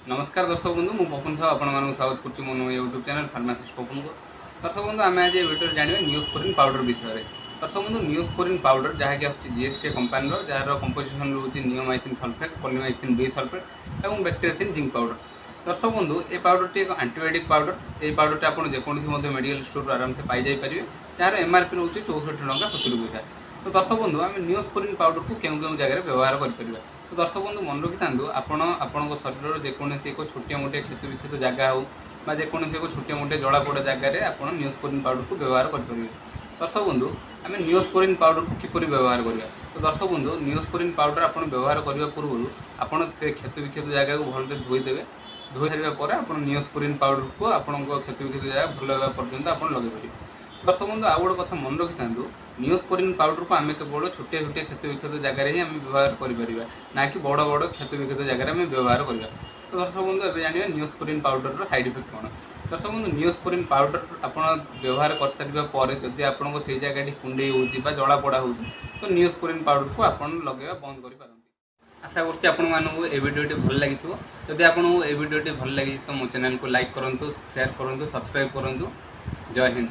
नमस्कार दर्शक बंधु मु पवन साहू आपण स्वागत कर मो यूट्यूब चैनल फार्मासिस्ट पवन को। दर्शक बंधु आम आज वीडियो जानवे न्यूज़पोरिन पाउडर विषय में। दर्शक बंधु न्यूज़पोरिन पाउडर जहाँकि जीएसटी कंपानी जार कंपोजिशन रोचे नियोमाइसिन सल्फेट पॉलीमाइसिन बी सल्फेट और बैक्टेरियासिन जिंक पाउडर। दर्शक बंधु ये पाउडर टी एक आंटीबायोटिक पाउडर। ये पाउडर टी आपको जेकोसी मेडिकल स्टोर आराम से पाई जापर जार एमआरपी रोचे 64 टଙ୍କା 70 पैसा। तो दर्शक बंधु आम न्यूज़पोरिन पाउडर को केउं केउं जगह व्यवहार कर। तो दर्शक बंधु मन रखी था आपण शरीर जेकोसी एक छोटे मोटे क्षत विक्षत जगह हो जेकोसी एक छोटे मोटे जलापोड़ा जगार आप न्यूज़पोरिन पाउडर को व्यवहार करेंगे। दर्शक बंधु आम न्यूज़पोरिन पाउडर को किपर व्यवहार करवा। तो दर्शक बंधु न्यूज़पोरिन पाउडर आप व्यवहार करने पूर्व आप क्षत विक्षत जगह को भलसे धोईदेवे। धोई सारापर आप न्यूज़पोरिन पाउडर को आपण क्षत विक्षत जगह भल होगा पर्यटन आप लगे पारे। दर्शक बंधु आउ गोटे कथा मन रखी था न्यूज़पोरिन पाउडर को आम केवल छोटे छोटे क्षत विक्षत जगह ही आम व्यवहार करें ना कि बड़ बड़ क्षत विक्षत जगह आम व्यवहार करवा। तो दर्शक बंधु ए जानिए न्यूज़पोरिन पाउडर साइड इफेक्ट कौन। दर्शक बंधु न्यूज़पोरिन पाउडर आप व्यवहार कर सारापर जदि आपको से जगह कुंडे हो जलापोड़ा हो तो न्यूज़पोरिन पाउडर को आप लगे बंद कर। आशा कर भिडियो भल लगी। जदि आपको ये भिडियो भल लगी तो मो चैनल को लाइक करूँ, शेयर करूँ, सब्सक्राइब करूँ। जय हिंद।